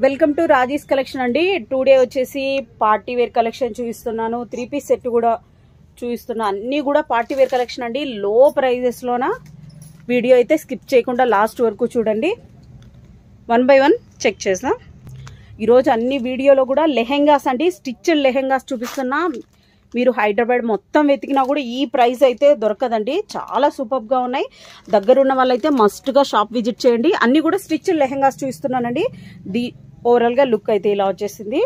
Welcome to Raji's collection అండి. Today వచ్చేసి party wear collection చూపిస్తున్నాను. 3 పీస్ సెట్ కూడా చూపిస్తున్నా. అన్నీ కూడా పార్టీ వేర్ కలెక్షన్ అండి. లో ప్రైజెస్ లోన వీడియో అయితే స్కిప్ చేయకుండా లాస్ట్ వరకు చూడండి. 1 బై 1 చెక్ చేద్దాం. ఈరోజు అన్ని వీడియోలో కూడా లెహెంగాస్ అండి, స్టిచ్డ్ లెహెంగాస్ చూపిస్తున్నా. మీరు హైదరాబాద్ మొత్తం వెతికినా కూడా ఈ ప్రైస్ అయితే దొరకదండి. చాలా సూపర్గా ఉన్నాయి. దగ్గరున్న వాళ్ళైతే మస్ట్గా షాప్ విజిట్ చేయండి. అన్ని కూడా స్టిచ్డ్ లెహెంగాస్ చూపిస్తున్నానండి. ఓవరాల్గా లుక్ అయితే ఇలా వచ్చేసింది.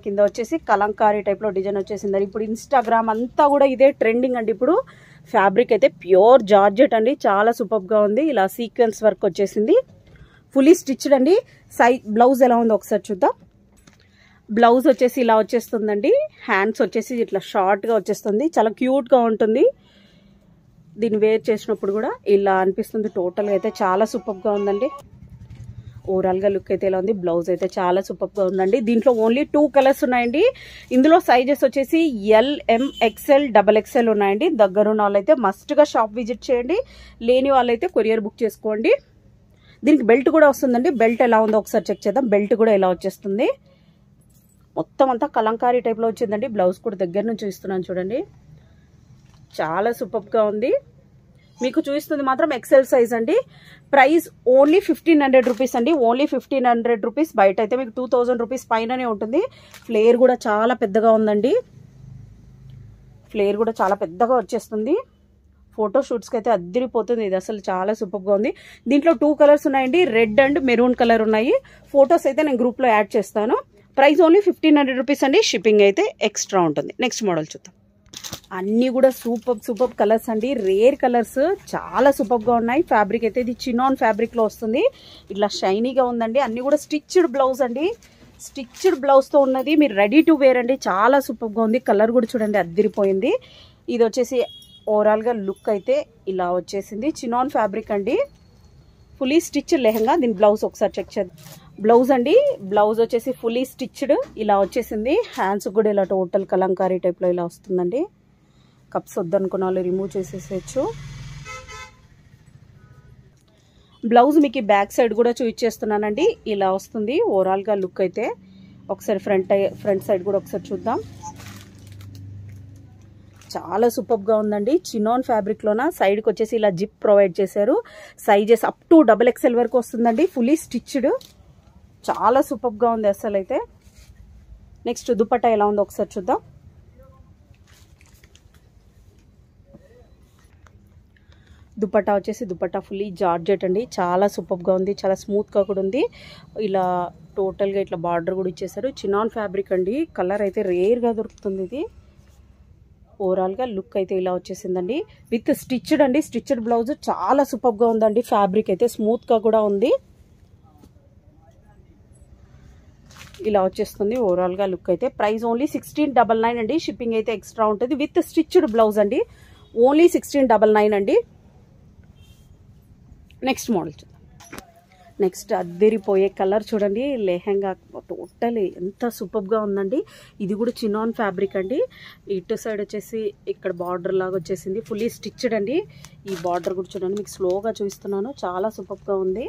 కింద వచ్చేసి కలంకారీ టైప్లో డిజైన్ వచ్చేసింది. ఇప్పుడు ఇన్స్టాగ్రామ్ అంతా కూడా ఇదే ట్రెండింగ్ అండి. ఇప్పుడు ఫ్యాబ్రిక్ అయితే ప్యూర్ జార్జెట్ అండి. చాలా సూపర్గా ఉంది. ఇలా సీక్వెన్స్ వర్క్ వచ్చేసింది. ఫుల్లీ స్టిచ్డ్ అండి. బ్లౌజ్ ఎలా ఉందో ఒకసారి చూద్దాం. బ్లౌజ్ వచ్చేసి ఇలా వచ్చేస్తుందండి. హ్యాండ్స్ వచ్చేసి ఇట్లా షార్ట్గా వచ్చేస్తుంది. చాలా క్యూట్గా ఉంటుంది. దీన్ని వేర్ చేసినప్పుడు కూడా ఇలా అనిపిస్తుంది. టోటల్గా అయితే చాలా సూపర్గా ఉందండి. ఓవరాల్గా లుక్ అయితే ఇలా ఉంది. బ్లౌజ్ అయితే చాలా సూపర్గా ఉందండి. దీంట్లో ఓన్లీ 2 కలర్స్ ఉన్నాయండి. ఇందులో సైజెస్ వచ్చేసి ఎల్, ఎం, ఎక్స్ఎల్, XXL ఉన్నాయండి. దగ్గరున్న వాళ్ళైతే మస్ట్గా షాప్ విజిట్ చేయండి. లేని వాళ్ళైతే కొరియర్ బుక్ చేసుకోండి. దీనికి బెల్ట్ కూడా వస్తుందండి. బెల్ట్ ఎలా ఉందో ఒకసారి చెక్ చేద్దాం. బెల్ట్ కూడా ఇలా వచ్చేస్తుంది. మొత్తం అంతా కలంకారీ టైప్లో వచ్చిందండి. బ్లౌజ్ కూడా దగ్గర నుంచి చూస్తున్నాను చూడండి. చాలా సూపర్గా ఉంది. మీకు చూపిస్తుంది మాత్రం ఎక్సెల్ సైజ్ అండి. ప్రైస్ ఓన్లీ 1500 రూపీస్ అండి. Only 1500 rupees. బయట అయితే మీకు 2000 రూపీస్ పైననే ఉంటుంది. ఫ్లేర్ కూడా చాలా పెద్దగా ఉందండి. ఫ్లేర్ కూడా చాలా పెద్దగా వచ్చేస్తుంది. ఫోటో షూట్స్కి అయితే అద్దరిపోతుంది. ఇది అసలు చాలా సూపర్గా ఉంది. దీంట్లో 2 కలర్స్ ఉన్నాయండి. రెడ్ అండ్ మెరూన్ కలర్ ఉన్నాయి. ఫొటోస్ అయితే నేను గ్రూప్లో యాడ్ చేస్తాను. ప్రైస్ ఓన్లీ 1500 రూపీస్ అండి. షిప్పింగ్ అయితే ఎక్స్ట్రా ఉంటుంది. నెక్స్ట్ మోడల్ చూద్దాం. అన్నీ కూడా సూపర్ కలర్స్ అండి. రేర్ కలర్స్ చాలా సూపర్గా ఉన్నాయి. ఫ్యాబ్రిక్ అయితే ఇది చినాన్ ఫ్యాబ్రిక్లో వస్తుంది. ఇట్లా షైనీగా ఉందండి. అన్నీ కూడా స్టిచ్డ్ బ్లౌజ్ అండి. స్టిచ్డ్ బ్లౌజ్తో ఉన్నది. మీరు రెడీ టు వేర్ అండి. చాలా సూపర్గా ఉంది. కలర్ కూడా చూడండి అద్దిరిపోయింది. ఇది వచ్చేసి ఓవరాల్గా లుక్ అయితే ఇలా వచ్చేసింది. చినాన్ ఫ్యాబ్రిక్ అండి. Fully stitched lehenga. దీని బ్లౌజ్ ఒకసారి చెక్ చేద్దాం. బ్లౌజ్ అండి. బ్లౌజ్ వచ్చేసి ఫుల్లీ స్టిచ్డ్ ఇలా వచ్చేసింది. హ్యాండ్స్ కూడా ఇలా టోటల్ కలంకారీ టైప్లో ఇలా వస్తుందండి. కప్స్ వద్దనుకున్న వాళ్ళు రిమూవ్ చేసేసేయచ్చు. బ్లౌజ్ మీకు బ్యాక్ సైడ్ కూడా చూపించేస్తున్నానండి. ఇలా వస్తుంది ఓవరాల్గా లుక్ అయితే. ఒకసారి ఫ్రంట్ సైడ్ కూడా ఒకసారి చూద్దాం. చాలా సూపర్గా ఉందండి. చినాన్ ఫ్యాబ్రిక్లోన సైడ్కి వచ్చేసి ఇలా జిప్ ప్రొవైడ్ చేశారు. సైజెస్ అప్ టు XXL వరకు వస్తుందండి. Fully stitched. చాలా సూపర్గా ఉంది అసలు అయితే. నెక్స్ట్ దుపట్టా ఎలా ఉందో ఒకసారి చూద్దాం. దుపట్టా వచ్చేసి దుపట్టా ఫుల్లీ జార్జెట్ అండి. చాలా సూపర్గా ఉంది. చాలా స్మూత్గా కూడా ఉంది. ఇలా టోటల్గా ఇట్లా బార్డర్ కూడా ఇచ్చేసారు. చినాన్ ఫ్యాబ్రిక్ అండి. కలర్ అయితే రేర్గా దొరుకుతుంది ఇది. ఓవరాల్గా లుక్ అయితే ఇలా వచ్చేసిందండి. విత్ స్టిచ్డ్ అండి. స్టిచ్డ్ బ్లౌజ్ చాలా సూపర్గా ఉందండి. ఫ్యాబ్రిక్ అయితే స్మూత్గా కూడా ఉంది. ఇలా వచ్చేస్తుంది ఓవరాల్గా లుక్ అయితే. ప్రైస్ ఓన్లీ 1699 అండి. షిప్పింగ్ అయితే ఎక్స్ట్రా ఉంటుంది. విత్ స్టిచ్డ్ బ్లౌజ్ అండి. ఓన్లీ 1699 అండి. నెక్స్ట్ మోడల్ చూద్దాం. నెక్స్ట్ అద్దరిపోయే కలర్ చూడండి. లెహంగా టోటల్ ఎంత సూపర్గా ఉందండి. ఇది కూడా చినాన్ ఫ్యాబ్రిక్ అండి. ఇటు సైడ్ వచ్చేసి ఇక్కడ బార్డర్ లాగా వచ్చేసింది. ఫుల్లీ స్టిచ్డ్ అండి. ఈ బార్డర్ కూడా చూడండి. మీకు స్లోగా చూపిస్తున్నాను. చాలా సూపర్గా ఉంది.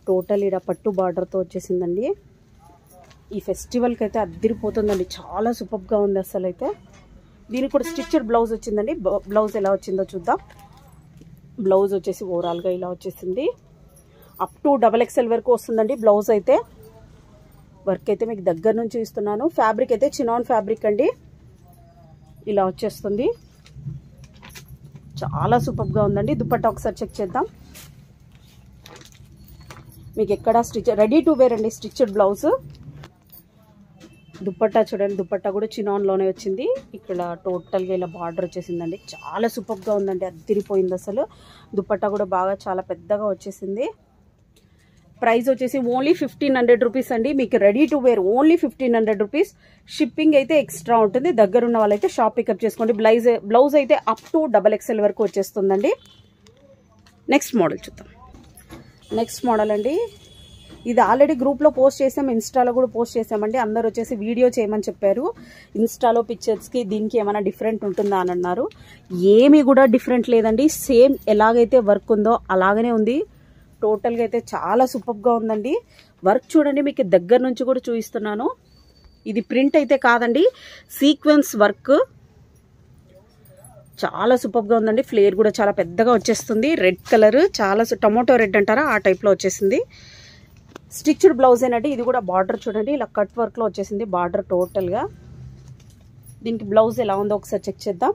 టోటల్ ఇక్కడ పట్టు బార్డర్తో వచ్చేసిందండి. ఈ ఫెస్టివల్కి అయితే అద్దరిపోతుందండి. చాలా సూపర్గా ఉంది అసలు అయితే. దీనికి కూడా స్టిచ్డ్ బ్లౌజ్ వచ్చిందండి. బ్లౌజ్ ఎలా వచ్చిందో చూద్దాం. బ్లౌజ్ వచ్చేసి ఓవరాల్గా ఇలా వచ్చేసింది. అప్ టు XXL వరకు వస్తుందండి బ్లౌజ్ అయితే. వర్క్ అయితే మీకు దగ్గర నుంచి ఇస్తున్నాను. ఫ్యాబ్రిక్ అయితే చినాన్ ఫ్యాబ్రిక్ అండి. ఇలా వచ్చేస్తుంది. చాలా సూపర్గా ఉందండి. దుపట్టా ఒకసారి చెక్ చేద్దాం. మీకు ఎక్కడ రెడీ టు వేర్ అండి. Stitched blouse. దుపట్టా చూడండి. దుపట్టా కూడా చినాన్లోనే వచ్చింది. ఇక్కడ టోటల్గా ఇలా బార్డర్ వచ్చేసిందండి. చాలా సూపర్గా ఉందండి. అద్దిరిపోయింది అసలు. దుపట్టా కూడా బాగా చాలా పెద్దగా వచ్చేసింది. ప్రైస్ వచ్చేసి ఓన్లీ 1500 రూపీస్ అండి. మీకు ready to wear only 1500 rupees. Shipping అయితే ఎక్స్ట్రా ఉంటుంది. దగ్గరున్న వాళ్ళైతే షాప్ పికప్ చేసుకోండి. బ్లౌజ్ అయితే అప్ టు XXL వరకు వచ్చేస్తుందండి. నెక్స్ట్ మోడల్ చూద్దాం. నెక్స్ట్ మోడల్ అండి. ఇది ఆల్రెడీ గ్రూప్లో పోస్ట్ చేసాం, ఇన్స్టాలో కూడా పోస్ట్ చేసామండి. అందరు వచ్చేసి వీడియో చేయమని చెప్పారు. ఇన్స్టాలో పిక్చర్స్కి దీనికి ఏమైనా డిఫరెంట్ ఉంటుందా అని అన్నారు. ఏమీ కూడా డిఫరెంట్ లేదండి. సేమ్ ఎలాగైతే వర్క్ ఉందో అలాగనే ఉంది. టోటల్గా అయితే చాలా సూపర్గా ఉందండి. వర్క్ చూడండి, మీకు దగ్గర నుంచి కూడా చూపిస్తున్నాను. ఇది ప్రింట్ అయితే కాదండి, సీక్వెన్స్ వర్క్. చాలా సూపర్గా ఉందండి. ఫ్లేర్ కూడా చాలా పెద్దగా వచ్చేస్తుంది. రెడ్ కలర్, చాలా టొమాటో రెడ్ అంటారా ఆ టైప్లో వచ్చేసింది. స్టిచ్డ్ బ్లౌజ్ ఏనండి. ఇది కూడా బార్డర్ చూడండి, ఇలా కట్ వర్క్లో వచ్చేసింది బార్డర్ టోటల్గా. దీనికి బ్లౌజ్ ఎలా ఉందో ఒకసారి చెక్ చేద్దాం.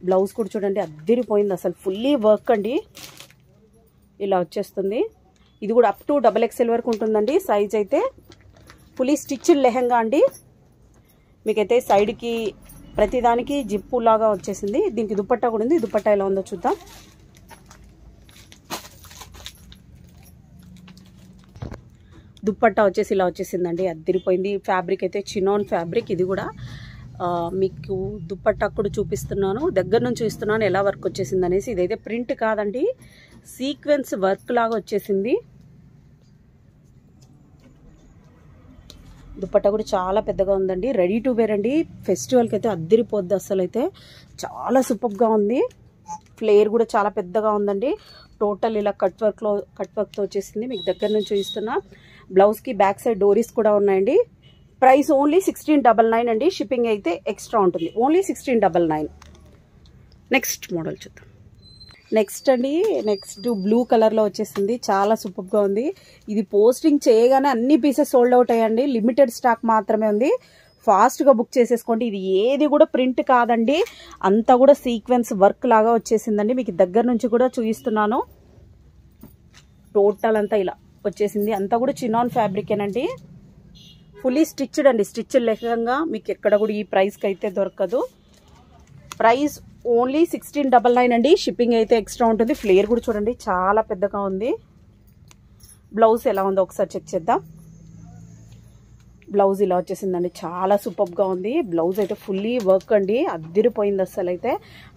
బ్లౌజ్ కూడా చూడండి, అద్దిరిపోయింది అసలు. ఫుల్లీ వర్క్ అండి, ఇలా వచ్చేస్తుంది. ఇది కూడా అప్ టు XXL వరకు ఉంటుందండి సైజ్ అయితే. ఫుల్లీ స్టిచ్డ్ లెహంగా అండి. మీకైతే సైడ్కి ప్రతిదానికి జిప్పు లాగా వచ్చేసింది. దీనికి దుపట్టా కూడా ఉంది. దుపట్టా ఎలా ఉందో చూద్దాం. దుపట్టా వచ్చేసి ఇలా వచ్చేసిందండి, అద్దిరిపోయింది. ఫ్యాబ్రిక్ అయితే చినాన్ ఫ్యాబ్రిక్. ఇది కూడా మీకు దుపట్టా కూడా చూపిస్తున్నాను, దగ్గర నుంచి చూపిస్తున్నాను ఎలా వర్క్ వచ్చేసింది అనేసి. ఇదైతే ప్రింట్ కాదండి, సీక్వెన్స్ వర్క్ లాగా వచ్చేసింది. దుపట్టా కూడా చాలా పెద్దగా ఉందండి. రెడీ టు వేర్ అండి. ఫెస్టివల్కి అయితే అద్దిరిపోద్ది అసలు. అయితే చాలా సూపర్గా ఉంది. ఫ్లేర్ కూడా చాలా పెద్దగా ఉందండి. టోటల్ ఇలా కట్ వర్క్తో వచ్చేసింది. మీకు దగ్గర నుంచి చూపిస్తున్నా. బ్లౌజ్కి బ్యాక్ సైడ్ డోరీస్ కూడా ఉన్నాయండి. ప్రైస్ ఓన్లీ 1699 అండి. షిప్పింగ్ అయితే ఎక్స్ట్రా ఉంటుంది. ఓన్లీ 1699. నెక్స్ట్ మోడల్ చూద్దాం. నెక్స్ట్ అండి, నెక్స్ట్ బ్లూ కలర్లో వచ్చేసింది. చాలా సూపర్గా ఉంది. ఇది పోస్టింగ్ చేయగానే అన్ని పీసెస్ సోల్డ్ అవుట్ అయ్యండి. లిమిటెడ్ స్టాక్ మాత్రమే ఉంది. ఫాస్ట్గా బుక్ చేసేసుకోండి. ఇది ఏది కూడా ప్రింట్ కాదండి, అంతా కూడా సీక్వెన్స్ వర్క్ లాగా వచ్చేసిందండి. మీకు దగ్గర నుంచి కూడా చూపిస్తున్నాను. టోటల్ అంతా ఇలా వచ్చేసింది. అంతా కూడా చినాన్ ఫ్యాబ్రికేనండి. ఫుల్లీ స్టిచ్డ్ అండి, స్టిచ్డ్ లెహంగా. మీకు ఎక్కడ కూడా ఈ ప్రైస్కి అయితే దొరకదు. ప్రైస్ ఓన్లీ 1699 అండి. షిప్పింగ్ అయితే ఎక్స్ట్రా ఉంటుంది. ఫ్లేర్ కూడా చూడండి, చాలా పెద్దగా ఉంది. బ్లౌజ్ ఎలా ఉందో ఒకసారి చెక్ చేద్దాం. బ్లౌజ్ ఇలా వచ్చేసిందండి, చాలా సూపర్గా ఉంది. బ్లౌజ్ అయితే ఫుల్లీ వర్క్ అండి, అద్దిరిపోయింది అసలు. అయితే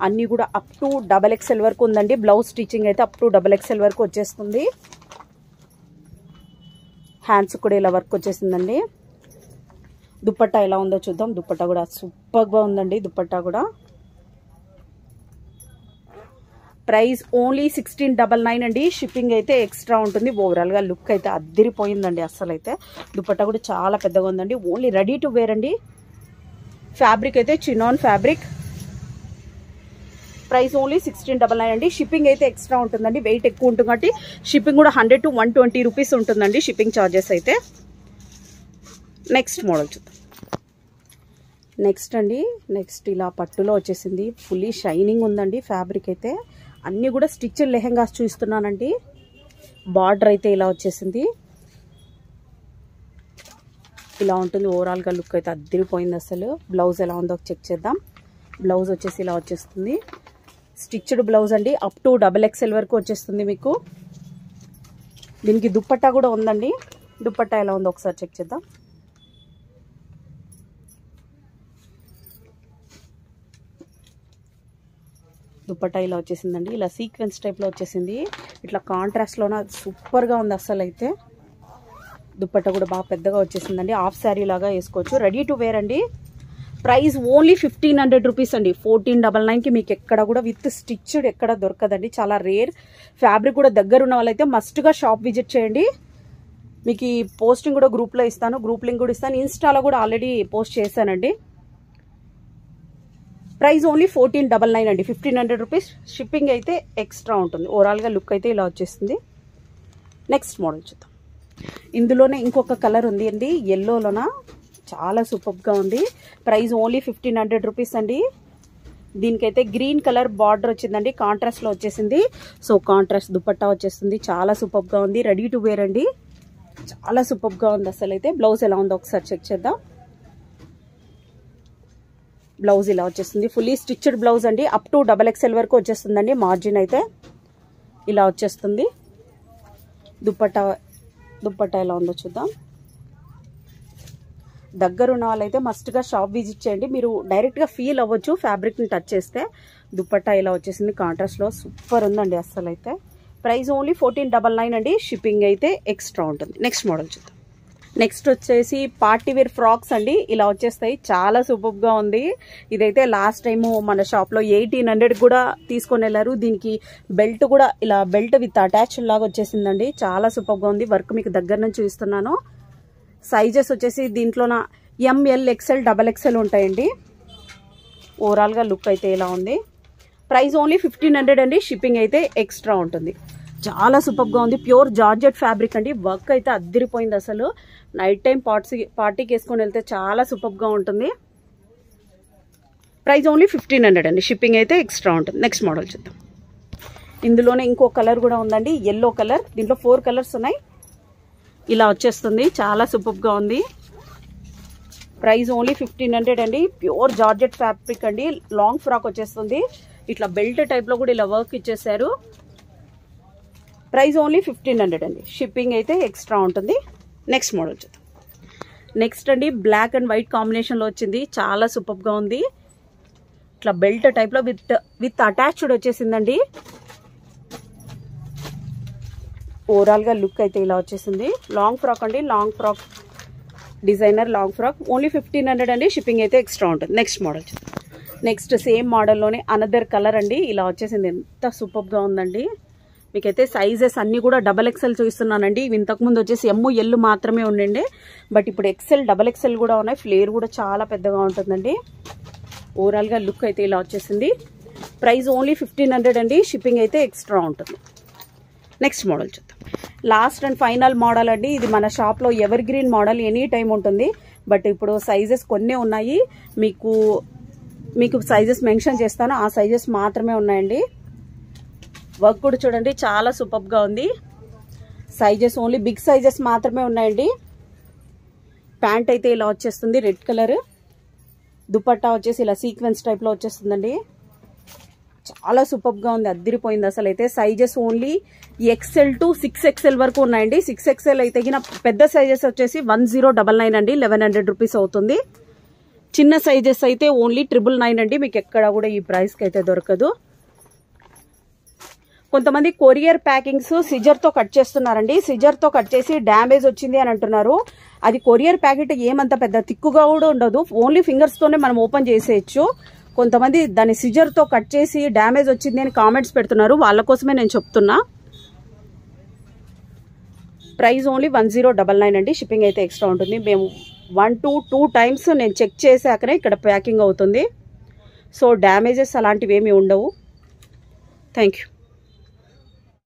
అన్నీ కూడా అప్ టు XXL వరకు ఉందండి. బ్లౌజ్ స్టిచ్చింగ్ అయితే అప్ టు XXL వరకు వచ్చేస్తుంది. హ్యాండ్స్ కూడా ఇలా వర్క్ వచ్చేసిందండి. దుపట్టా ఎలా ఉందో చూద్దాం. దుపట్టా కూడా సూపర్గా ఉందండి. దుపట్టా కూడా ప్రైస్ ఓన్లీ 1699 అండి. షిప్పింగ్ అయితే ఎక్స్ట్రా ఉంటుంది. ఓవరాల్గా లుక్ అయితే అద్దిరిపోయిందండి అస్సలు. అయితే దుపట్టా కూడా చాలా పెద్దగా ఉందండి. ఓన్లీ రెడీ టు వేర్ అండి. ఫ్యాబ్రిక్ అయితే చినాన్ ఫ్యాబ్రిక్. ప్రైస్ ఓన్లీ 1699 అండి. షిప్పింగ్ అయితే ఎక్స్ట్రా ఉంటుందండి. వెయిట్ ఎక్కువ ఉంటుంది కాబట్టి షిప్పింగ్ కూడా 100 to 120 రూపీస్ ఉంటుందండి షిప్పింగ్ ఛార్జెస్ అయితే. నెక్స్ట్ మోడల్ చూద్దాం. నెక్స్ట్ అండి, నెక్స్ట్ ఇలా పట్టులో వచ్చేసింది. ఫుల్లీ షైనింగ్ ఉందండి ఫ్యాబ్రిక్ అయితే. అన్నీ కూడా స్టిచ్డ్ లెహెంగాస్ చూస్తున్నానండి. బార్డర్ అయితే ఇలా వచ్చేసింది, ఇలా ఉంటుంది. ఓవరాల్గా లుక్ అయితే అద్దిరిపోయింది అసలు. బ్లౌజ్ ఎలా ఉందో చెక్ చేద్దాం. బ్లౌజ్ వచ్చేసి ఇలా వచ్చేస్తుంది. స్టిచ్డ్ బ్లౌజ్ అండి, అప్ టు XXL వరకు వచ్చేస్తుంది మీకు. దీనికి దుపట్టా కూడా ఉందండి. దుపట్టా ఎలా ఉందో ఒకసారి చెక్ చేద్దాం. దుపట్టా ఇలా వచ్చేసిందండి. ఇలా సీక్వెన్స్ టైప్లో వచ్చేసింది. ఇట్లా కాంట్రాస్ట్లోన సూపర్గా ఉంది అసలు. అయితే దుపట్టా కూడా బాగా పెద్దగా వచ్చేసిందండి. హాఫ్ శారీ లాగా వేసుకోవచ్చు. రెడీ టు వేర్ అండి. ప్రైస్ ఓన్లీ 1500 రూపీస్ అండి. 1499కి మీకు ఎక్కడ కూడా విత్ స్టిచ్డ్ ఎక్కడ దొరకదండి. చాలా రేర్ ఫ్యాబ్రిక్. కూడా దగ్గర ఉన్న వాళ్ళైతే మస్ట్గా షాప్ విజిట్ చేయండి. మీకు ఈ పోస్టింగ్ కూడా గ్రూప్లో ఇస్తాను, గ్రూప్ లింక్ కూడా ఇస్తాను. ఇన్స్టాలో కూడా ఆల్రెడీ పోస్ట్ చేశానండి. ప్రైస్ ఓన్లీ 1499 అండి. 1500 రూపీస్. షిప్పింగ్ అయితే ఎక్స్ట్రా ఉంటుంది. ఓవరాల్గా లుక్ అయితే ఇలా వచ్చేస్తుంది. నెక్స్ట్ మోడల్ చూద్దాం. ఇందులోనే ఇంకొక కలర్ ఉంది అండి, ఎల్లోలోన. చాలా సూపర్గా ఉంది. ప్రైస్ ఓన్లీ 1500 రూపీస్ అండి. దీనికైతే గ్రీన్ కలర్ బార్డర్ వచ్చిందండి, కాంట్రాస్ట్లో వచ్చేసింది. సో కాంట్రాస్ట్ దుపట్టా వచ్చేస్తుంది. చాలా సూపర్గా ఉంది. రెడీ టు వేర్ అండి. చాలా సూపర్గా ఉంది అసలు. అయితే బ్లౌజ్ ఎలా ఉందో ఒకసారి చెక్ చేద్దాం. బ్లౌజ్ ఇలా వచ్చేస్తుంది. ఫుల్లీ స్టిచ్డ్ బ్లౌజ్ అండి. అప్ టు XXL వరకు వచ్చేస్తుందండి. మార్జిన్ అయితే ఇలా వచ్చేస్తుంది. దుపట్టా ఎలా ఉందో చూద్దాం. దగ్గర ఉన్న వాళ్ళైతే మస్ట్గా షాప్ విజిట్ చేయండి. మీరు డైరెక్ట్గా ఫీల్ అవ్వచ్చు ఫ్యాబ్రిక్ని టచ్ చేస్తే. దుపట్టా ఇలా వచ్చేసింది కాంట్రాస్ట్లో. సూపర్ ఉందండి అస్సలు. అయితే ప్రైస్ ఓన్లీ 1499 అండి. షిప్పింగ్ అయితే ఎక్స్ట్రా ఉంటుంది. నెక్స్ట్ మోడల్ చూద్దాం. నెక్స్ట్ వచ్చేసి పార్టీ వేర్ ఫ్రాక్స్ అండి. ఇలా వచ్చేస్తాయి, చాలా సూపర్గా ఉంది. ఇదైతే లాస్ట్ టైము మన షాప్లో 1800 కూడా తీసుకొని వెళ్ళారు. దీనికి బెల్ట్ కూడా ఇలా బెల్ట్ విత్ అటాచ్ లాగా వచ్చేసిందండి. చాలా సూపర్గా ఉంది. వర్క్ మీకు దగ్గర నుంచి చూస్తున్నాను. సైజెస్ వచ్చేసి దీంట్లోన ML XL XXL ఉంటాయండి. ఓవరాల్గా లుక్ అయితే ఇలా ఉంది. ప్రైస్ ఓన్లీ 1500 అండి. షిప్పింగ్ అయితే ఎక్స్ట్రా ఉంటుంది. చాలా సూపర్గా ఉంది. ప్యూర్ జార్జెట్ ఫ్యాబ్రిక్ అండి. వర్క్ అయితే అద్దరిపోయింది అసలు. నైట్ టైం పార్టీకి వేసుకొని వెళ్తే చాలా సూపర్గా ఉంటుంది. ప్రైస్ ఓన్లీ 1500 అండి. షిప్పింగ్ అయితే ఎక్స్ట్రా ఉంటుంది. నెక్స్ట్ మోడల్ చూద్దాం. ఇందులోనే ఇంకో కలర్ కూడా ఉందండి, ఎల్లో కలర్. దీంట్లో 4 కలర్స్ ఉన్నాయి. ఇలా వచ్చేస్తుంది, చాలా సూపర్గా ఉంది. ప్రైస్ ఓన్లీ 1500 అండి. ప్యూర్ జార్జెట్ ఫ్యాబ్రిక్ అండి. లాంగ్ ఫ్రాక్ వచ్చేస్తుంది. ఇట్లా బెల్ట్ టైప్లో కూడా ఇలా వర్క్ ఇచ్చేసారు. ప్రైస్ ఓన్లీ 1500 అండి. షిప్పింగ్ అయితే ఎక్స్ట్రా ఉంటుంది. నెక్స్ట్ మోడల్ చూద్దాం. నెక్స్ట్ అండి బ్లాక్ అండ్ వైట్ కాంబినేషన్లో వచ్చింది. చాలా సూపర్గా ఉంది. ఇట్లా బెల్ట్ టైప్లో విత్ అటాచ్డ్ వచ్చేసిందండి. ఓవరాల్గా లుక్ అయితే ఇలా వచ్చేసింది. లాంగ్ ఫ్రాక్ అండి. Long frock designer long frock only 1500 అండి. షిప్పింగ్ అయితే ఎక్స్ట్రా ఉంటుంది. నెక్స్ట్ మోడల్ చూద్దాం. నెక్స్ట్ సేమ్ మోడల్లోనే అనదర్ కలర్ అండి. ఇలా వచ్చేసింది. ఎంత సూపర్గా ఉందండి. మీకైతే సైజెస్ అన్నీ కూడా XXL చూస్తున్నానండి. ఇవి ఇంతకుముందు వచ్చేసి ML మాత్రమే ఉండండి. బట్ ఇప్పుడు XL XXL కూడా ఉన్నాయి. ఫ్లేర్ కూడా చాలా పెద్దగా ఉంటుందండి. ఓవరాల్గా లుక్ అయితే ఇలా వచ్చేసింది. ప్రైస్ ఓన్లీ 1500 అండి. షిప్పింగ్ అయితే ఎక్స్ట్రా ఉంటుంది. నెక్స్ట్ మోడల్ చూద్దాం. లాస్ట్ అండ్ ఫైనల్ మోడల్ అండి. ఇది మన షాప్లో ever green model, any time ఉంటుంది. బట్ ఇప్పుడు సైజెస్ కొన్నే ఉన్నాయి. మీకు సైజెస్ మెన్షన్ చేస్తాను. ఆ సైజెస్ మాత్రమే ఉన్నాయండి. వర్క్ కూడా చూడండి, చాలా సూపర్గా ఉంది. సైజెస్ ఓన్లీ బిగ్ సైజెస్ మాత్రమే ఉన్నాయండి. ప్యాంట్ అయితే ఇలా వచ్చేస్తుంది, రెడ్ కలర్. దుపట్టా వచ్చేసి ఇలా సీక్వెన్స్ టైప్లో వచ్చేస్తుందండి. చాలా సూపర్గా ఉంది, అద్దరిపోయింది అసలు. అయితే sizes only XL to 6XL వరకు ఉన్నాయండి. 6XL అయితే పెద్ద సైజెస్ వచ్చేసి 1099 అండి. 1100 రూపీస్ అవుతుంది. చిన్న సైజెస్ అయితే ఓన్లీ 999 అండి. మీకు ఎక్కడ కూడా ఈ ప్రైస్కి అయితే దొరకదు. కొంతమంది కొరియర్ ప్యాకింగ్స్ సిజర్తో కట్ చేస్తున్నారండి. సిజర్తో కట్ చేసి డ్యామేజ్ వచ్చింది అని అంటున్నారు. అది కొరియర్ ప్యాకెట్ ఏమంత పెద్ద తిక్కుగా కూడా ఉండదు. ఓన్లీ ఫింగర్స్తోనే మనం ఓపెన్ చేసేయచ్చు. కొంతమంది దాన్ని సిజర్తో కట్ చేసి డ్యామేజ్ వచ్చింది అని కామెంట్స్ పెడుతున్నారు. వాళ్ళ కోసమే నేను చెప్తున్నా. ప్రైస్ ఓన్లీ 1099 అండి. షిప్పింగ్ అయితే ఎక్స్ట్రా ఉంటుంది. మేము 1 to 2 టైమ్స్ నేను చెక్ చేశాకనే ఇక్కడ ప్యాకింగ్ అవుతుంది. సో డ్యామేజెస్ అలాంటివి ఏమీ ఉండవు. Thank you.